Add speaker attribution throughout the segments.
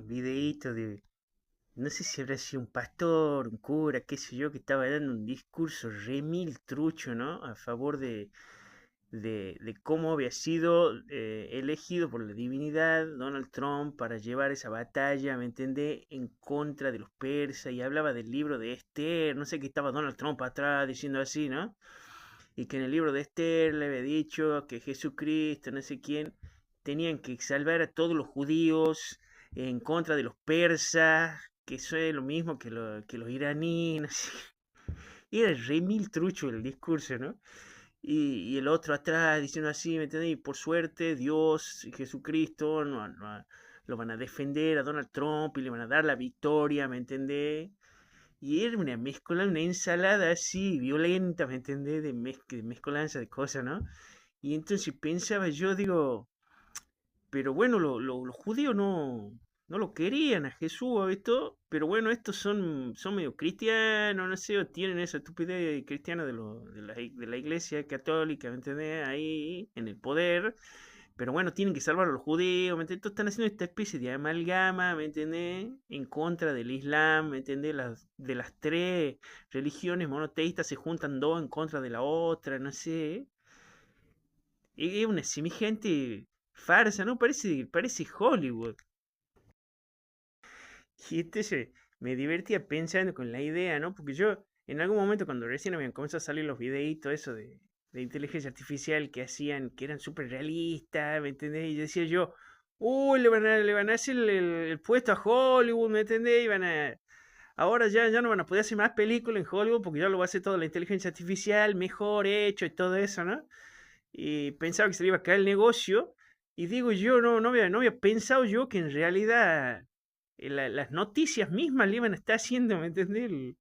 Speaker 1: un videíto de, no sé si habrá sido un pastor, un cura, qué sé yo, que estaba dando un discurso remil trucho, ¿no? A favor de cómo había sido elegido por la divinidad Donald Trump para llevar esa batalla, ¿me entendés? En contra de los persas y hablaba del libro de Esther, no sé qué estaba Donald Trump atrás diciendo así, ¿no? Y que en el libro de Esther le había dicho que Jesucristo, no sé quién, tenían que salvar a todos los judíos en contra de los persas, que eso es lo mismo que los iraníes, no sé. Y era re mil trucho el discurso, ¿no? Y el otro atrás diciendo así, ¿me entendés? Y por suerte Dios y Jesucristo lo van a defender a Donald Trump y le van a dar la victoria, ¿me entendés? Y era una mezcla, una ensalada así, violenta, ¿me entendés? De mezcolanza de cosas, ¿no? Y entonces pensaba yo, digo, pero bueno, los judíos no lo querían a Jesús, a esto, pero bueno, estos son medio cristianos, no sé, o tienen esa estupidez cristiana de la iglesia católica, ¿me entendés? Ahí en el poder, pero bueno, tienen que salvar a los judíos, ¿me entendés? Entonces están haciendo esta especie de amalgama, ¿me entendés? En contra del Islam, ¿me entendés? De las tres religiones monoteístas se juntan dos en contra de la otra, no sé. Es una semejante farsa, ¿no? Parece Hollywood. Y entonces me divertía pensando con la idea, ¿no? Porque yo, en algún momento, cuando recién habían comenzado a salir los videitos, eso de inteligencia artificial que hacían, que eran súper realistas, ¿me entendés? Y decía yo, uy, le van a hacer el puesto a Hollywood, ¿me entendés? Ahora ya no van a poder hacer más películas en Hollywood porque ya lo va a hacer toda la inteligencia artificial, mejor hecho y todo eso, ¿no? Y pensaba que se le iba a caer el negocio. Y digo yo, no había pensado yo que en realidad las noticias mismas le iban a estar haciendo, ¿me entendés?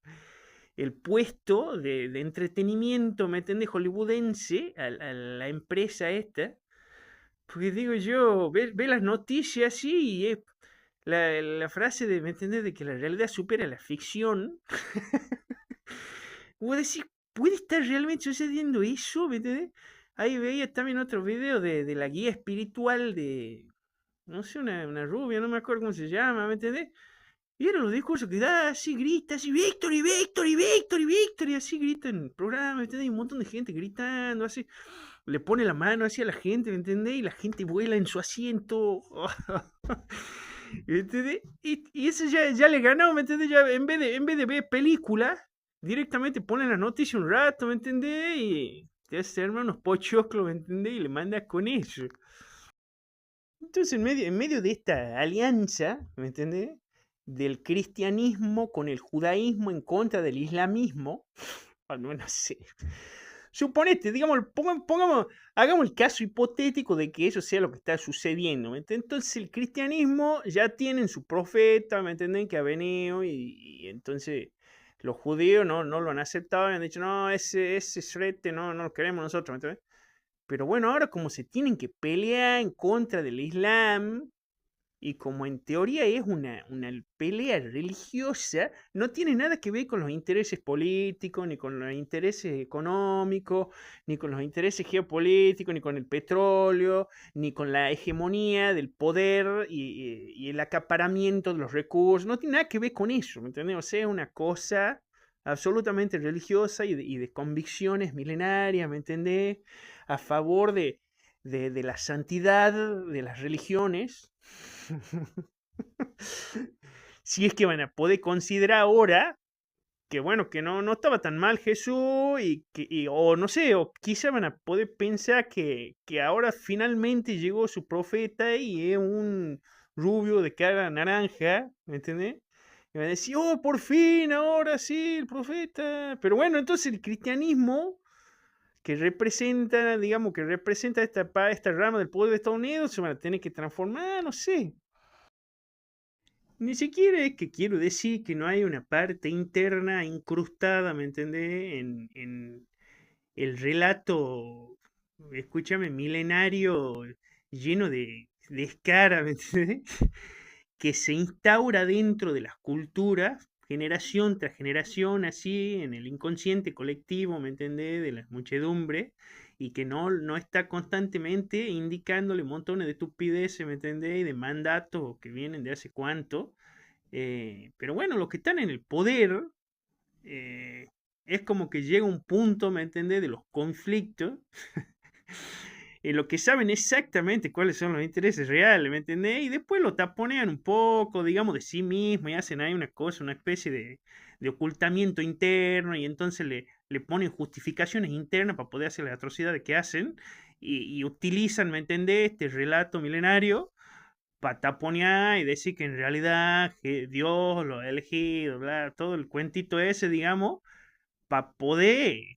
Speaker 1: El puesto de entretenimiento, ¿me entendés? Hollywoodense a la empresa esta. Porque digo yo, ve las noticias así y es la frase de, ¿me entendés? De que la realidad supera la ficción. Vos decís, ¿puede estar realmente sucediendo eso? ¿Me entendés? Ahí veía también otro video de la guía espiritual de, no sé, una rubia, no me acuerdo cómo se llama, ¿me entendés? Y eran los discursos que da, así grita, así, Victory, Victory, Victory, Victory, así grita en el programa, ¿me entendés? Y un montón de gente gritando, así, le pone la mano así a la gente, ¿me entendés? Y la gente vuela en su asiento. ¿Me entendés? Y eso ya le ganó, ¿me entendés? Ya en vez de ver películas, directamente ponen la noticia un rato, ¿me entendés? Y te hace armar unos pochoclos, ¿me entendés? Y le mandas con eso. Entonces, en medio de esta alianza, ¿me entendés? Del cristianismo con el judaísmo en contra del islamismo, bueno, no sé. Suponete, digamos, hagamos el caso hipotético de que eso sea lo que está sucediendo. ¿Me entiendes? Entonces el cristianismo ya tienen su profeta, ¿me entienden? Que ha venido y entonces los judíos no lo han aceptado y han dicho, no, ese srete no lo queremos nosotros, ¿me entiendes? Pero bueno, ahora como se tienen que pelear en contra del Islam, y como en teoría es una pelea religiosa, no tiene nada que ver con los intereses políticos, ni con los intereses económicos, ni con los intereses geopolíticos, ni con el petróleo, ni con la hegemonía del poder y el acaparamiento de los recursos. No tiene nada que ver con eso, ¿me entiendes? O sea, es una cosa absolutamente religiosa y de convicciones milenarias, ¿me entendés? A favor de la santidad de las religiones. Si es que van a poder considerar ahora que bueno, que no estaba tan mal Jesús o no sé, o quizá van a poder pensar que ahora finalmente llegó su profeta y es un rubio de cara naranja, ¿me entendés? Y van a decir, oh, por fin, ahora sí, el profeta. Pero bueno, entonces el cristianismo que representa, digamos, que representa esta rama del poder de Estados Unidos, se van a tener que transformar, no sé. Ni siquiera es que quiero decir que no hay una parte interna incrustada, ¿me entendés? En el relato, escúchame, milenario, lleno de escara, ¿me entendés? Que se instaura dentro de las culturas, generación tras generación, así, en el inconsciente colectivo, ¿me entendés? De la muchedumbre, y que no está constantemente indicándole montones de estupideces, ¿me entendés? Y de mandatos que vienen de hace cuánto. Pero bueno, los que están en el poder, eh, es como que llega un punto, ¿me entendés? De los conflictos, en lo que saben exactamente cuáles son los intereses reales, ¿me entendés? Y después lo taponean un poco, digamos, de sí mismo y hacen ahí una cosa, una especie de ocultamiento interno y entonces le ponen justificaciones internas para poder hacer las atrocidades que hacen y utilizan, ¿me entendés? Este relato milenario para taponear y decir que en realidad que Dios lo ha elegido, bla, todo el cuentito ese, digamos, para poder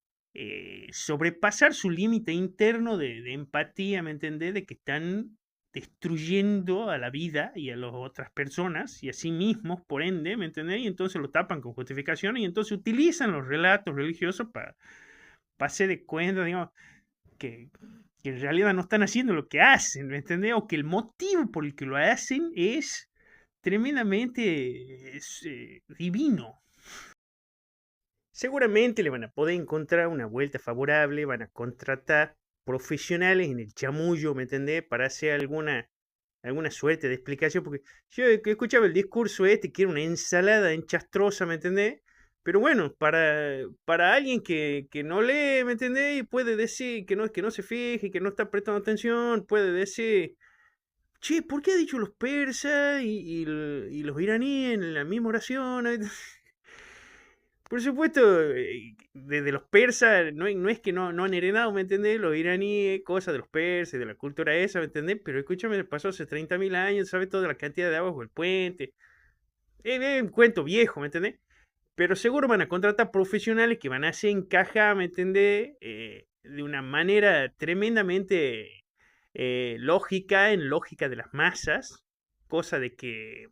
Speaker 1: sobrepasar su límite interno de empatía, ¿me entendés? De que están destruyendo a la vida y a las otras personas y a sí mismos, por ende, ¿me entendés? Y entonces lo tapan con justificaciones y entonces utilizan los relatos religiosos para hacer de cuenta, digamos, que, que en realidad no están haciendo lo que hacen, ¿me entendés? O que el motivo por el que lo hacen es tremendamente divino. Seguramente le van a poder encontrar una vuelta favorable, van a contratar profesionales en el chamullo, ¿me entendés? Para hacer alguna suerte de explicación, porque yo que escuchaba el discurso este, que era una ensalada enchastrosa, ¿me entendés? Pero bueno, para alguien que no lee, ¿me entendés? Y puede decir que no se fije, que no está prestando atención, puede decir, che, ¿por qué ha dicho los persas y los iraníes en la misma oración? Por supuesto, desde los persas, no es que no han heredado, ¿me entendés? Los iraníes, cosas de los persas, de la cultura esa, ¿me entendés? Pero escúchame, pasó hace 30.000 años, sabe toda la cantidad de agua bajo el puente. Es un cuento viejo, ¿me entendés? Pero seguro van a contratar profesionales que van a hacer encajar, ¿me entendés? De una manera tremendamente lógica, en lógica de las masas, cosa de que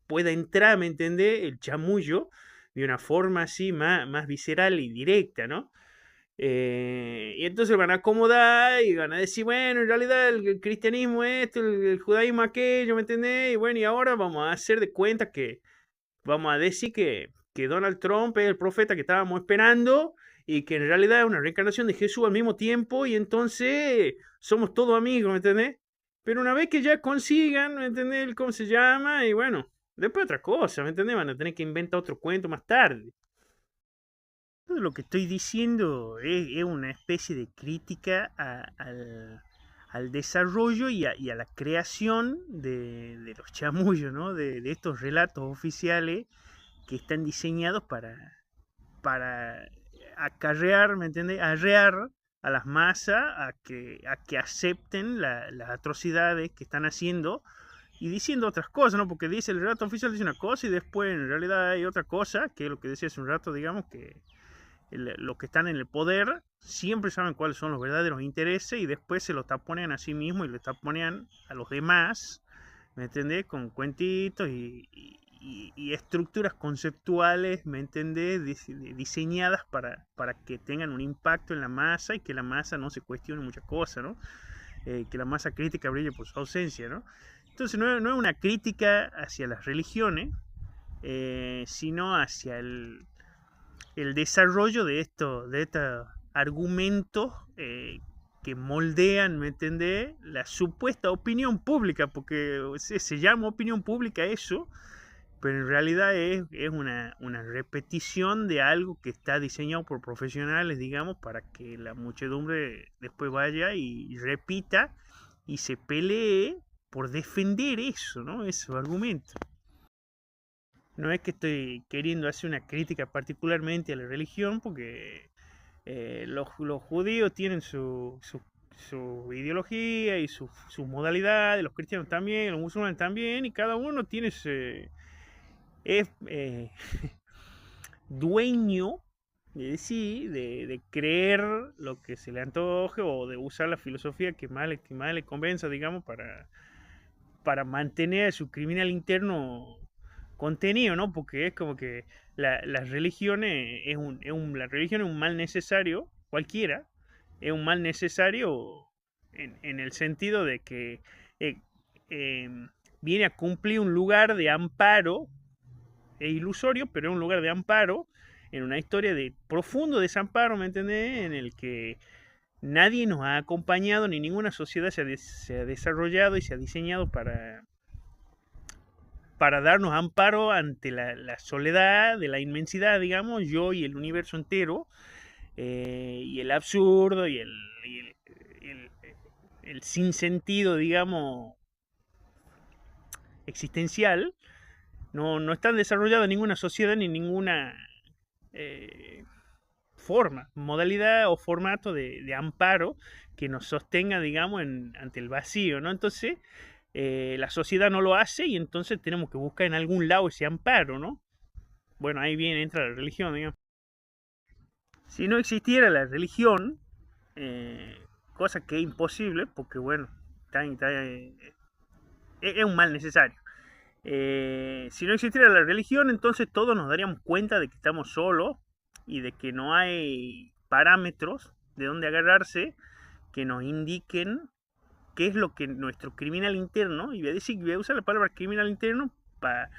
Speaker 1: pueda entrar, ¿me entendés? El chamullo de una forma así más visceral y directa, ¿no? Y entonces van a acomodar y van a decir, bueno, en realidad el cristianismo esto, el judaísmo aquello, ¿me entendés? Y bueno, y ahora vamos a hacer de cuenta que, vamos a decir que Donald Trump es el profeta que estábamos esperando y que en realidad es una reencarnación de Jesús al mismo tiempo y entonces somos todos amigos, ¿me entendés? Pero una vez que ya consigan, ¿me entendés? ¿Cómo se llama? Y bueno, después otra cosa, ¿me entendés? Van a tener que inventar otro cuento más tarde. Todo lo que estoy diciendo es una especie de crítica al desarrollo y a la creación de los chamullos, ¿no? De estos relatos oficiales que están diseñados para acarrear, ¿me entiendes? Arrear a las masas a que acepten las atrocidades que están haciendo y diciendo otras cosas, ¿no? Porque dice el relato oficial dice una cosa y después en realidad hay otra cosa, que es lo que decía hace un rato, digamos, que los que están en el poder siempre saben cuáles son los verdaderos intereses y después se los taponean a sí mismos y les taponean a los demás, ¿me entendés? Con cuentitos y estructuras conceptuales, ¿me entendés? Diseñadas para que tengan un impacto en la masa y que la masa no se cuestione muchas cosas, ¿no? Que la masa crítica brille por su ausencia, ¿no? Entonces no es una crítica hacia las religiones, sino hacia el desarrollo de estos argumentos que moldean, ¿me entendés? La supuesta opinión pública, porque se llama opinión pública eso, pero en realidad es una repetición de algo que está diseñado por profesionales, digamos, para que la muchedumbre después vaya y repita y se pelee por defender eso, ¿no? Esos argumentos. No es que estoy queriendo hacer una crítica particularmente a la religión, porque los judíos tienen su ideología y sus modalidades, los cristianos también, los musulmanes también, y cada uno tiene es dueño de sí, de creer lo que se le antoje o de usar la filosofía que más le convenza, digamos, para mantener su criminal interno contenido, ¿no? Porque es como que las religiones la religión es un mal necesario, cualquiera, es un mal necesario en el sentido de que eh, eh, viene a cumplir un lugar de amparo, es ilusorio, pero es un lugar de amparo en una historia de profundo desamparo, ¿me entendés? En el que nadie nos ha acompañado, ni ninguna sociedad se ha desarrollado y se ha diseñado para darnos amparo ante la soledad de la inmensidad, digamos, yo y el universo entero, y el absurdo y el sinsentido, digamos, existencial. No están desarrolladas ninguna sociedad ni ninguna eh, forma, modalidad o formato de amparo que nos sostenga, digamos, ante el vacío, ¿no? Entonces, la sociedad no lo hace y entonces tenemos que buscar en algún lado ese amparo, ¿no? Bueno, ahí bien entra la religión, digamos. Si no existiera la religión, cosa que es imposible, porque bueno, es un mal necesario. Si no existiera la religión, entonces todos nos daríamos cuenta de que estamos solos y de que no hay parámetros de dónde agarrarse que nos indiquen qué es lo que nuestro criminal interno, y voy a usar la palabra criminal interno para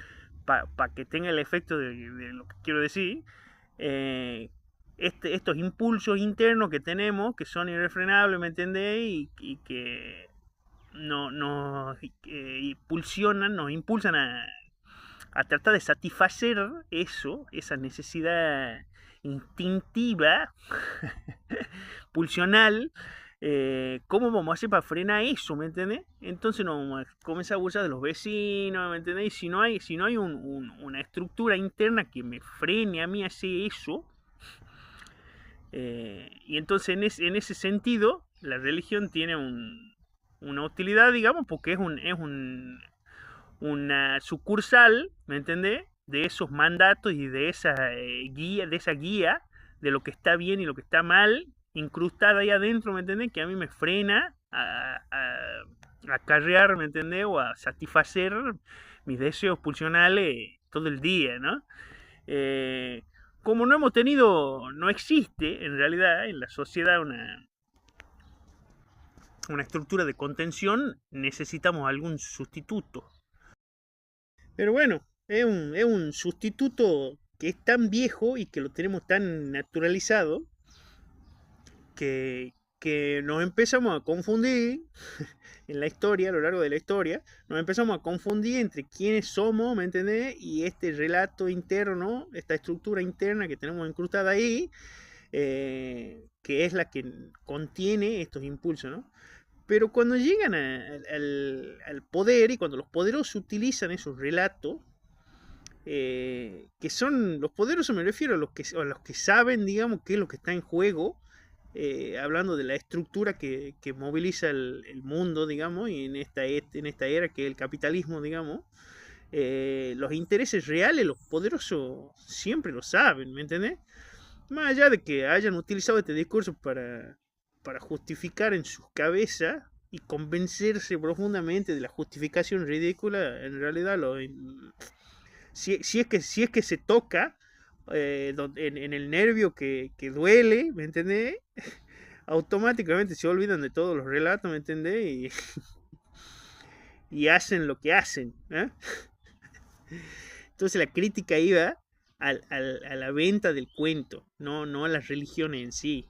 Speaker 1: que tenga el efecto de lo que quiero decir, eh, estos impulsos internos que tenemos, que son irrefrenables, ¿me entendés? Y que nos impulsan a tratar de satisfacer eso, esa necesidad instintiva, pulsional. ¿Cómo vamos a hacer para frenar eso? ¿Me entendés? Entonces nos vamos a comenzar a abusar de los vecinos, ¿me entendés? Y si no hay una estructura interna que me frene a mí a hacer eso, y entonces en ese sentido, la religión tiene una utilidad, digamos, porque una sucursal, ¿me entendés? De esos mandatos y de esa guía de lo que está bien y lo que está mal, incrustada ahí adentro, ¿me entendés? Que a mí me frena a carrear, ¿me entendés? O a satisfacer mis deseos pulsionales todo el día, ¿no? Eh, Como no hemos tenido, no existe en realidad en la sociedad una estructura de contención, necesitamos algún sustituto. Pero bueno, es un sustituto que es tan viejo y que lo tenemos tan naturalizado que nos empezamos a confundir en la historia, a lo largo de la historia, nos empezamos a confundir entre quiénes somos, ¿me entendés? Y este relato interno, esta estructura interna que tenemos incrustada ahí, que es la que contiene estos impulsos, ¿no? Pero cuando llegan al poder y cuando los poderosos utilizan esos relatos, que son los poderosos, me refiero a los que saben, digamos, qué es lo que está en juego, hablando de la estructura que moviliza el mundo, digamos, y en esta era que es el capitalismo, digamos, los intereses reales, los poderosos siempre lo saben, ¿me entendés? Más allá de que hayan utilizado este discurso para justificar en sus cabezas y convencerse profundamente de la justificación ridícula, en realidad si es que se toca en el nervio que duele, ¿me entendés? Automáticamente se olvidan de todos los relatos, ¿me entendés? Y hacen lo que hacen, ¿eh? Entonces la crítica iba a la venta del cuento, no a las religiones en sí.